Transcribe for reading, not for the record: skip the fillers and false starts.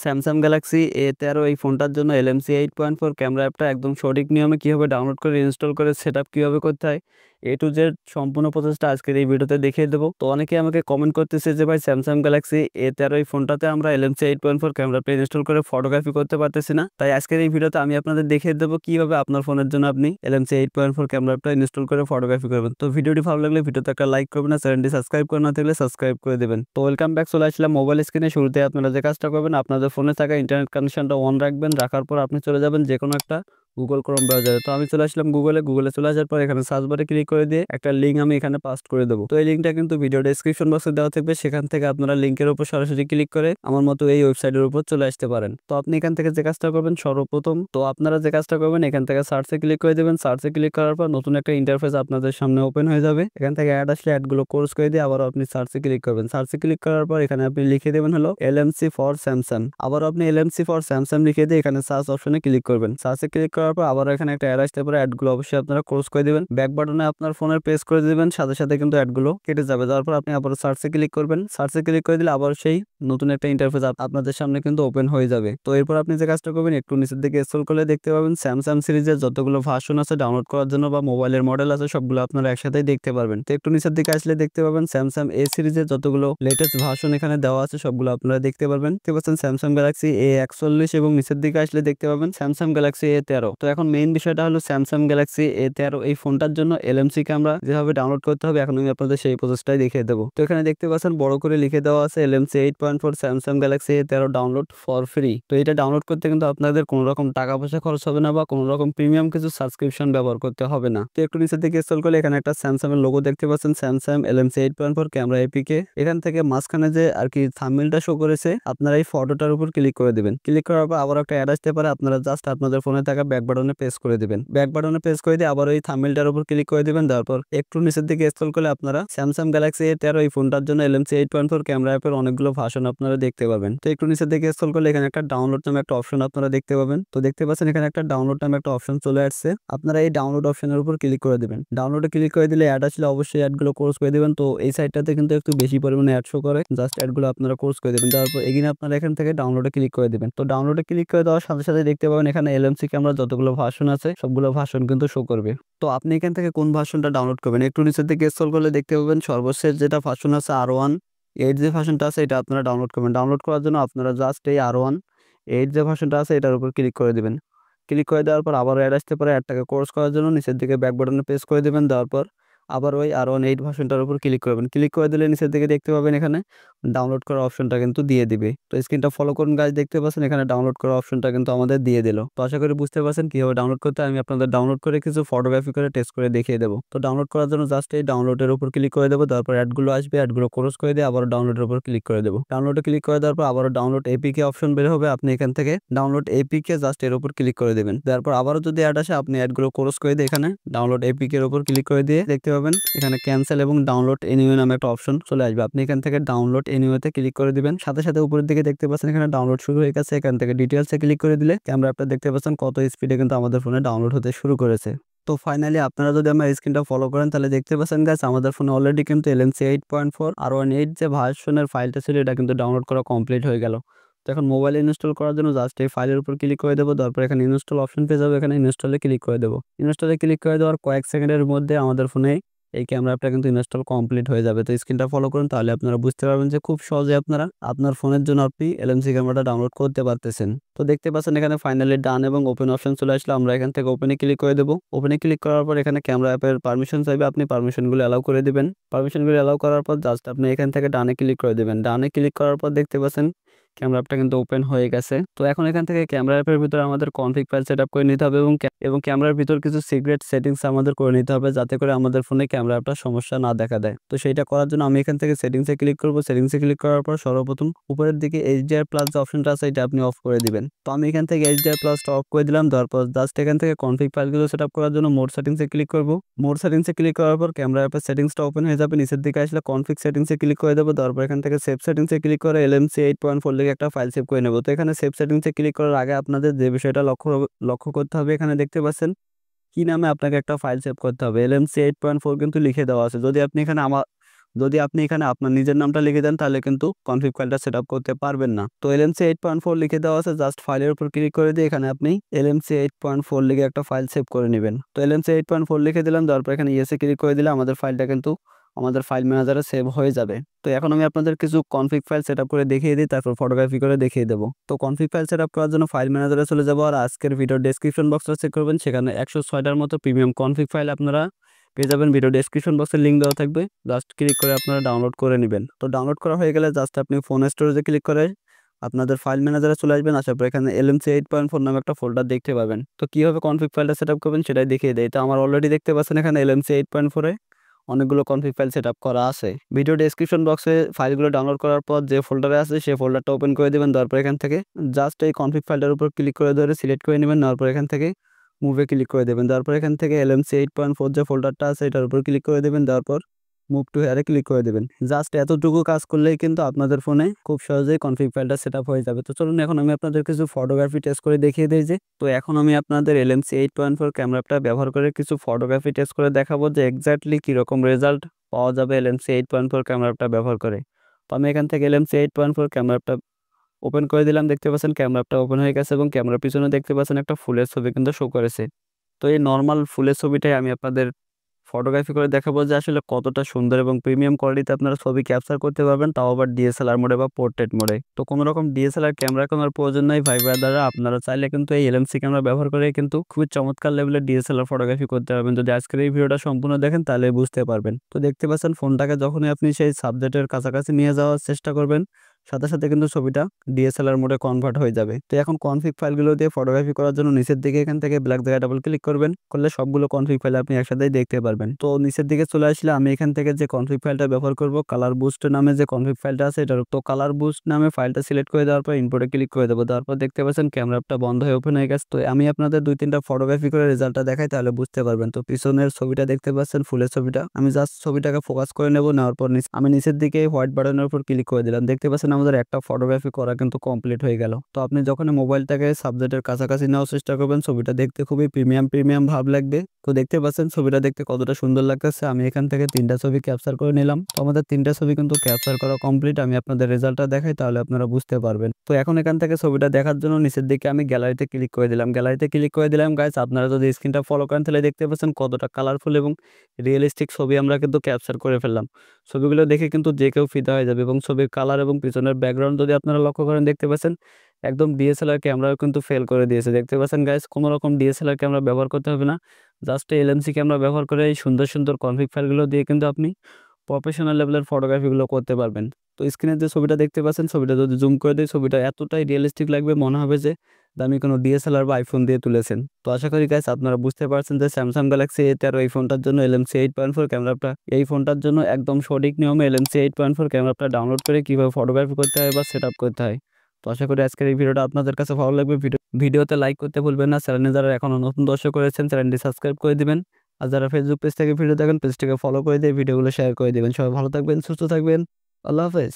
Samsung Galaxy A13 এই ফোনটার জন্য LMC 8.4 ক্যামেরা অ্যাপটা একদম সঠিক নিয়মে কীভাবে ডাউনলোড করে ইনস্টল করে সেটআপ কীভাবে করতে হয় A to Z সম্পূর্ণ প্রসেসটা আজকের এই ভিডিওতে দেখিয়ে দেবো। তো অনেকেই আমাকে কমেন্ট করতেছে যে ভাই স্যামসাং গ্যালাক্সি A13 এই ফোনটাতে আমরা LMC 8.4 ক্যামেরাটা ইনস্টল করে ফটোগ্রাফি করতে পারতেছি না। তাই আজকের এই ভিডিওতে আমি আপনাদের দেখিয়ে দেবো কীভাবে আপনার ফোনের জন্য আপনি LMC 8.4 ক্যামেরা অ্যাপটা ইনস্টল করে ফটোগ্রাফি করবেন। তো ভিডিওটি ভালো লাগলে ভিডিওতে একটা লাইক করবেন, আর চ্যানেলটি সাবস্ক্রাইব করে না থাকলে সাবস্ক্রাইব করে দেবেন। তো ওয়েলকাম ব্যাক, চলে আসলাম মোবাইল স্ক্রিনে। শুরুতে আপনারা যে কাজটা করবেন, আপনাদের ফোনে থাকা ইন্টারনেট কানেকশনটা অন রাখবেন। রাখার পর আপনি চলে যাবেন যে কোনো একটা গুগল ক্রোম ব্রাউজারে। তো আমি চলে আসলাম গুগলে চলে আসার পর এখানে সার্চ বারে ক্লিক করে দিয়ে একটা লিঙ্ক আমি এখানে পাস্ট করে দেবো। তো এই লিঙ্কটা কিন্তু ভিডিও ডেসক্রিপশন বক্সে দেওয়া থাকবে, সেখান থেকে আপনারা লিঙ্কের উপর সরাসরি ক্লিক করে আমার মতো এই ওয়েবসাইটের উপর চলে আসতে পারেন। তো আপনি এখান থেকে যে কাজটা করবেন, সর্বপ্রথম তো আপনারা যে কাজটা করবেন এখান থেকে সার্চে ক্লিক করে দেবেন। সার্চে ক্লিক করার পর নতুন একটা ইন্টারফেস আপনাদের সামনে ওপেন হয়ে যাবে। এখান থেকে অ্যাড আসলে অ্যাডগুলো কোর্স করে দিয়ে আবারও আপনি সার্চে ক্লিক করবেন। সার্চে ক্লিক করার পর এখানে আপনি লিখে দেবেন হলো LMC ফর স্যামসাং। আবারও আপনি LMC ফর স্যামসাং লিখে দিয়ে এখানে সার্চ অপশনে ক্লিক করবেন। সার্চে ক্লিক করার পর আবার এখানে একটা অ্যাড আসতে পারে, অ্যাডগুলো অবশ্যই আপনারা ক্লোজ করে দিবেন। ব্যাক বাটনে আপনার ফোনের প্রেস করে দিবেন, সাথে সাথে কিন্তু অ্যাডগুলো কেটে যাবে। তারপর আপনি আবার সার্চে ক্লিক করবেন। সার্চে ক্লিক করে দিলে আবার সেই নতুন একটা ইন্টারফেস আপনাদের সামনে কিন্তু ওপেন হয়ে যাবে। তো এরপর আপনি যে কাজটা করবেন, একটু নিচের দিকে স্ক্রল করলে দেখতে পাবেন স্যামসাং সিরিজের যতগুলো ভার্সন আছে ডাউনলোড করার জন্য বা মোবাইলের মডেল আছে সবগুলো আপনারা একসাথেই দেখতে পারবেন। তো একটু নিচের দিকে আসলে দেখতে পাবেন স্যামসাং A সিরিজের যতগুলো লেটেস্ট ভার্সন এখানে দেওয়া আছে সবগুলো আপনারা দেখতে পারবেন। দেখতে পাচ্ছেন স্যামসাং গ্যালাক্সি A41 এবং নিচের দিকে আসলে দেখতে পাবেন স্যামসাং গ্যালাক্সি A13। তো এখন মেইন বিষয়টা হলো স্যামসাং গ্যালাক্সি A13 এই ফোনটার জন্য LMC ক্যামেরা যেভাবে ডাউনলোড করতে হবে এখন আমি আপনাদের সেই প্রসেসটাই দেখিয়ে দেবো। তো এখানে দেখতে পাচ্ছেন বড় করে লিখে দেওয়া আছে LMC 8.4 Samsung Galaxy A13 download for free. তো এটা ডাউনলোড করতে কিন্তু আপনাদের কোনো রকম টাকা পয়সা খরচ হবে না বা কোনো রকম প্রিমিয়াম কিছু সাবস্ক্রিপশন ব্যবহার করতে হবে না। তো একটু নিচের দিকে স্ক্রল করলে এখানে একটা স্যামসাং এর লোগো দেখতে পাচ্ছেন, স্যামসাং LMC 8.4 ক্যামেরা এপিকে। এখান থেকে মাঝখানে যে আর কি থাম্বনেইলটা শো করেছে আপনারা এই ফটোটার উপর ক্লিক করে দিবেন। ক্লিক করার পর আবার একটা অ্যাড আসতে পারে, আপনারা জাস্ট আপনাদের ফোনে থাকা ব্যাক বাটনে প্রেস করে দিবেন। ব্যাক বাটনে প্রেস করে দিয়ে আবার ওই থাম্বনেইলটার উপর ক্লিক করে দিবেন। তারপর একটু নিচের দিকে স্ক্রল করলে আপনারা স্যামসাং গ্যালাক্সি A13 এই ফোনটার জন্য LMC 8.4 ক্যামেরা অ্যাপের অনেকগুলো ভার্সন আপনারা দেখতে পাবেন। তো একটু নিচের দিকে স্ক্রল করলে এখানে একটা ডাউনলোড নামে একটা অপশন আপনারা দেখতে পাবেন। তো দেখতে পাচ্ছেন এখানে একটা ডাউনলোড নামে একটা অপশন চলে আসছে, আপনারা এই ডাউনলোড অপশনের উপর ক্লিক করে দিবেন। ডাউনলোডে ক্লিক করে দিলে অ্যাড আসলে অবশ্যই অ্যাডগুলো কোর্স করে দিবেন। তো এই সাইটটাতে কিন্তু একটু বেশি পরিমাণে অ্যাড শো করে, জাস্ট অ্যাডগুলো আপনারা কোর্স করে দিবেন। তারপর এগিয়ে আপনারা এখান থেকে ডাউনলোডে ক্লিক করে দিবেন। তো ডাউনলোডে ক্লিক করে দেওয়ার সাথে সাথে দেখতে পাবেন এখানে LMC ক্যামেরা যতগুলো ভার্সন আছে সবগুলো ভার্সন কিন্তু শো করবে। তো আপনি এখান থেকে কোন ভার্সনটা ডাউনলোড করবেন, একটু নিচের দিকে স্ক্রল করলে দেখতে পাবেন সর্বশেষ যেটা ভার্সন আছে R18 যে ভার্সনটা আছে এটা আপনারা ডাউনলোড করবেন। ডাউনলোড করার জন্য আপনারা জাস্ট এই R18 যে ভার্সনটা আছে এটার উপর ক্লিক করে দিবেন। ক্লিক করে দেওয়ার পর আবার অ্যাড আসতে পারে, অ্যাডটাকে কোর্স করার জন্য নিচের দিকে ব্যাক বাটনে প্রেস করে দিবেন। দেওয়ার পর আবার ওই R18 ভার্সনটার উপর ক্লিক করবেন। ক্লিক করে দিলে নিচের দিকে দেখতে পাবেন এখানে ডাউনলোড করার অপশনটা কিন্তু দিয়ে দিবে। তো স্ক্রিনটা ফলো করুন গাইস, দেখতে পাচ্ছেন এখানে ডাউনলোড করার অপশনটা কিন্তু আমাদের দিয়ে দিল। তো আশা করি বুঝতে পারছেন কিভাবে ডাউনলোড করতে হয়। আমি আপনাদের ডাউনলোড করে কিছু ফটোগ্রাফি করে টেস্ট করে দেখিয়ে দেবো। তো ডাউনলোড করার জন্য জাস্ট এই ডাউনলোডের উপর ক্লিক করে দেবো। তারপর অ্যাডগুলো আসবে, অ্যাডগুলো ক্লোজ করে দিয়ে আবার ডাউনলোডের উপর ক্লিক করে দেবো। ডাউনলোডে ক্লিক করে দেওয়ার পর আবারও ডাউনলোড এপিকে অপশন বের হবে, আপনি এখান থেকে ডাউনলোড এপিকে জাস্ট এর উপর ক্লিক করে দেবেন। তারপর আবারও যদি অ্যাড আসে আপনি অ্যাডগুলো ক্লোজ করে দিয়ে এখানে ডাউনলোড এপিকের উপর ক্লিক করে দিয়ে দেখতে পাবেন এখানে ক্যান্সেল এবং ডাউনলোড এনিওয়ে নামে একটা অপশন চলে আসবে। আপনি এখান থেকে ডাউনলোড এনিওয়েতে ক্লিক করে দিবেন। সাথে সাথে উপরের দিকে দেখতে পাচ্ছেন এখানে ডাউনলোড শুরু হয়ে গেছে। এখান থেকে ডিটেইলসে ক্লিক করে দিলে ক্যামেরা অ্যাপটা দেখতে পাচ্ছেন কত স্পিডে কিন্তু আমাদের ফোনে ডাউনলোড হতে শুরু করেছে। তো ফাইনালি আপনারা যদি আমার স্ক্রিনটা ফলো করেন তাহলে দেখতে পাচ্ছেন গাইস আমাদের ফোনে অলরেডি কিন্তু LMC 8.4 R18 যে ভার্সনের ফাইলটা ছিল এটা কিন্তু ডাউনলোড করা কমপ্লিট হয়ে গেল। তো এখন মোবাইলে ইনস্টল করার জন্য জাস্ট এই ফাইলের উপর ক্লিক করে দেবো। তারপর এখানে ইনস্টল অপশন পেয়ে যাবো, এখানে ইনস্টলে ক্লিক করে দেবো। ইনস্টলে ক্লিক করে দেওয়ার কয়েক সেকেন্ডের মধ্যে আমাদের ফোনে এই ক্যামেরা অ্যাপটা কিন্তু ইনস্টল কমপ্লিট হয়ে যাবে। তো স্ক্রিনটা ফলো করুন তাহলে আপনারা বুঝতে পারবেন যে খুব সহজে আপনারা আপনার ফোনের জন্য আপনি LMC ক্যামেরাটা ডাউনলোড করতে পারতেছেন। তো দেখতে পাচ্ছেন এখানে ফাইনালি ডান এবং ওপেন অপশন চলে আসলো। আমরা এখান থেকে ওপেনে ক্লিক করে দেবো। ওপেনে ক্লিক করার পর এখানে ক্যামেরা অ্যাপের পারমিশন চাইবে, আপনি পারমিশনগুলো অ্যালাউ করে দিবেন। পারমিশনগুলো অ্যালাউ করার পর জাস্ট আপনি এখান থেকে ডানে ক্লিক করে দেবেন। ডানে ক্লিক করার পর দেখতে পাচ্ছেন ক্যামেরা অ্যাপটা কিন্তু ওপেন হয়ে গেছে। তো এখন এখান থেকে ক্যামেরা অ্যাপের ভিতরে আমাদের কনফিগ ফাইল সেটআপ করে নিতে হবে এবং ক্যামেরার ভিতর কিছু সিক্রেট সেটিংস আমাদের করে নিতে হবে যাতে করে আমাদের ফোনে ক্যামেরা অ্যাপটা সমস্যা না দেখা দেয়। তো সেইটা করার জন্য আমি এখান থেকে সেটিংসে ক্লিক করব। সেটিংসে ক্লিক করার পর সর্বপ্রথম উপরের দিকে HDR+ যে অপশনটা আছে এটা আপনি অফ করে দিবেন। তো আমি এখান থেকে HDR+টা অফ করে দিলাম। তারপর জাস্ট এখান থেকে কনফিগ ফাইলগুলো সেটআপ করার জন্য মোড সেটিংসে ক্লিক করব। মোড সেটিংসে ক্লিক করার পর ক্যামেরা অ্যাপের সেটিংসটা ওপেন হয়ে যাবে। নিচের দিকে আসলে কনফিগ সেটিংসে ক্লিক করে দেবো। তারপর এখান থেকে সেভ সেটিংসে ক্লিক করে LMC 8.4 লিখে একটা ফাইল সেভ করে নেব। তো এখানে সেভ সেটিংসে ক্লিক করার আগে আপনাদের যে বিষয়টা লক্ষ্য করতে হবে, এখানে দেখতে পাচ্ছেন কি নামে আপনাকে একটা ফাইল সেভ করতে হবে। LMC 8.4 কিন্তু লিখে দেওয়া আছে। যদি আপনি এখানে যদি আপনি এখানে আপনার নিজের নামটা লিখে দেন তাহলে কিন্তু কনফিগ ফাইলটা সেট আপ করতে পারবেন না। তো LMC 8.4 লিখে দেওয়া আছে, জাস্ট ফাইলের উপর ক্লিক করে দিয়ে এখানে আপনি LMC 8.4 লিখে একটা ফাইল সেভ করে নেবেন। তো LMC 8.4 লিখে দিলাম, দেওয়ার পর এখানে ইয়েসে ক্লিক করে দিলে আমাদের ফাইলটা কিন্তু আমাদের ফাইল ম্যানেজারে সেভ হয়ে যাবে। তো এখন আমি আপনাদের কিছু কনফিগ ফাইল সেট আপ করে দেখিয়ে দিই, তারপর ফটোগ্রাফি করে দেখিয়ে দেবো। তো কনফিগ ফাইল সেট আপ করার জন্য ফাইল ম্যানেজারে চলে যাবো, আর আজকের ভিডিও ডেসক্রিপশন বক্সটা চেক করবেন, সেখানে 106টার মতো প্রিমিয়াম কনফিগ ফাইল আপনারা পেয়ে যাবেন। ভিডিও ডেসক্রিপশন বক্সে লিঙ্ক দেওয়া থাকবে, জাস্ট ক্লিক করে আপনারা ডাউনলোড করে নেবেন। তো ডাউনলোড করা হয়ে গেলে জাস্ট আপনি ফোন স্টোরেজে ক্লিক করে আপনাদের ফাইল ম্যানেজারে চলে আসবেন। আসার পর এখানে LMC 8.4 নামে একটা ফোল্ডার দেখতে পাবেন। তো কীভাবে কনফিগ ফাইলটা সেট আপ করবেন সেটাই দেখিয়ে দেয়। তো আমার অলরেডি দেখতে পাচ্ছেন এখানে LMC 8.4-এ অনেকগুলো কনফিগ ফাইল সেট আপ করা আছে। ভিডিও ডেসক্রিপশন বক্সে ফাইলগুলো ডাউনলোড করার পর যে ফোল্ডারে আছে সেই ফোল্ডারটা ওপেন করে দেবেন। তারপর এখান থেকে জাস্ট এই কনফিগ ফাইলটার উপর ক্লিক করে ধরে সিলেক্ট করে নেবেন। নেওয়ার পর এখান থেকে মুভে ক্লিক করে দেবেন। তারপর এখান থেকে LMC 8.4 যে ফোল্ডারটা আছে এটার উপর ক্লিক করে দেবেন। দেওয়ার পর মুভ টু হেয়ারে ক্লিক করে দেবেন। জাস্ট এতটুকু কাজ করলেই কিন্তু আপনাদের ফোনে খুব সহজেই কনফিগ ফাইলটা সেট আপ হয়ে যাবে। তো চলুন এখন আমি আপনাদের কিছু ফটোগ্রাফি টেস্ট করে দেখিয়ে দিই। তো এখন আমি আপনাদের LMC 8.4 ক্যামেরাটা ব্যবহার করে কিছু ফটোগ্রাফি টেস্ট করে দেখাবো যে এক্স্যাক্টলি কীরকম রেজাল্ট পাওয়া যাবে LMC 8.4 ক্যামেরাটা ব্যবহার করে। তো আমি এখান থেকে LMC 8.4 ক্যামেরাটা ওপেন করে দিলাম, দেখতে পাচ্ছেন ক্যামেরাটা ওপেন হয়ে গেছে এবং ক্যামেরার পিছনে দেখতে পাচ্ছেন একটা ফুলের ছবি কিন্তু শো করেছে। তো এই নর্মাল ফুলের ছবিটাই আমি আপনাদের ফটোগ্রাফি করে দেখাবো যে আসলে কতটা সুন্দর এবং প্রিমিয়াম কোয়ালিটিতে আপনারা ছবি ক্যাপচার করতে পারবেন, তাও আবার DSLR মোডে বা পোর্ট্রেট মোডে। তো কোনো রকম DSLR ক্যামেরা কেনার প্রয়োজন নাই ভাই ব্রাদাররা, আপনারা চাইলে কিন্তু এই LMC ক্যামেরা ব্যবহার করে কিন্তু খুবই চমৎকার লেভেলের DSLR ফটোগ্রাফি করতে পারবেন। যদি আজকের এই ভিডিওটা সম্পূর্ণ দেখেন তাহলে বুঝতে পারবেন। তো দেখতে পাচ্ছেন ফোনটাকে যখনই আপনি সেই সাবজেক্টের কাছাকাছি নিয়ে যাওয়ার চেষ্টা করবেন সাথে সাথে কিন্তু ছবিটা DSLR মোডে কনভার্ট হয়ে যাবে। তো এখন কনফিগ ফাইলগুলো দিয়ে ফটোগ্রাফি করার জন্য নিচের দিকে এখান থেকে ব্ল্যাক জায়গায় ডাবল ক্লিক করবেন, করলে সবগুলো কনফিগ ফাইল আপনি একসাথেই দেখতে পারবেন। তো নিচের দিকে চলে আসলে আমি এখান থেকে যে কনফিগ ফাইলটা ব্যবহার করব কালার বুস্ট নামে যে কনফিগ ফাইলটা আছে এটার, তো কালার বুস্ট নামে ফাইলটা সিলেক্ট করে দেওয়ার পর ইম্পোর্টে ক্লিক করে দেবো। তারপর দেখতে পাচ্ছেন ক্যামেরাটা বন্ধ হয়ে ওপেন হয়ে গেছে। তো আমি আপনাদের 2-3টা ফটোগ্রাফি করে রেজাল্টটা দেখাই তাহলে বুঝতে পারবেন। তো পিছনের ছবিটা দেখতে পাচ্ছেন ফুলের ছবিটা, আমি জাস্ট ছবিটাকে ফোকাস করে নেব। নেওয়ার পর আমি নিচের দিকে হোয়াইট বাটনের উপর ক্লিক করে দিলাম। দেখতে পাচ্ছেন আমাদের একটা ফটোগ্রাফি করা কিন্তু কমপ্লিট হয়ে গেল। তো আপনি যখন মোবাইলটাকে সাবজেক্টের কাছাকাছি নেওয়ার চেষ্টা করবেন ছবিটা দেখতে খুবই প্রিমিয়াম ভাব লাগবে। তো দেখতে পাচ্ছেন ছবিটা দেখতে কতটা সুন্দর লাগতেছে। আমি এখান থেকে 3টা ছবি ক্যাপচার করে নিলাম। তো আমাদের 3টা ছবি কিন্তু ক্যাপচার করা কমপ্লিট। আমি আপনাদের রেজাল্টটা দেখাই তাহলে আপনারা বুঝতে পারবেন। তো এখন এখান থেকে ছবিটা দেখার জন্য নিচের দিকে আমি গ্যালারিতে ক্লিক করে দিলাম। গাইস, আপনারা যদি স্ক্রিনটা ফলো করেন তাহলে দেখতে পাচ্ছেন কতটা কালারফুল এবং রিয়েলিস্টিক ছবি আমরা কিন্তু ক্যাপচার করে ফেললাম। ছবিগুলো দেখে কিন্তু যে কেউ ফিদা হয়ে যাবে এবং ছবির কালার এবং পিছনের ব্যাকগ্রাউন্ড যদি আপনারা লক্ষ্য করেন দেখতে পাচ্ছেন একদম DSLR ক্যামেরাও কিন্তু ফেল করে দিয়েছে। দেখতে পাচ্ছেন গাইস, কোনো রকম DSLR ক্যামেরা ব্যবহার করতে হবে না, জাস্ট LMC ক্যামেরা ব্যবহার করে এই সুন্দর কনফিগ ফাইলগুলো দিয়ে কিন্তু আপনি প্রফেশনাল লেভেলের ফটোগ্রাফিগুলো করতে পারবেন। তো স্ক্রিনে যে ছবিটা দেখতে পাচ্ছেন ছবিটা যদি জুম করে দিই ছবিটা এতটাই রিয়েলিস্টিক লাগবে, মনে হবে যে দামি কোনো DSLR বা আইফোন দিয়ে তুলেছেন। তো আশা করি গাইস আপনারা বুঝতে পারছেন যে স্যামসাং গ্যালাক্সি A13 এই ফোনটার জন্য LMC 8.4 ক্যামেরাটা, এই ফোনটার জন্য একদম সঠিক নিয়মে LMC 8.4 ক্যামেরাটা ডাউনলোড করে কীভাবে ফটোগ্রাফি করতে হয় বা সেট আপ করতে হয়। তো আশা করি আজকের এই ভিডিওটা আপনাদের কাছে ভালো লাগবে। ভিডিওতে লাইক করতে ভুলবেন না। চ্যানেলে যারা এখনও নতুন দর্শক করেছেন চ্যানেলটি সাবস্ক্রাইব করে দিবেন। আর যারা ফেসবুক পেজ থেকে ভিডিও দেখেন পেজটাকে ফলো করে দিয়ে ভিডিওগুলো শেয়ার করে দিবেন। সবাই ভালো থাকবেন, সুস্থ থাকবেন। আল্লাহ হাফেজ।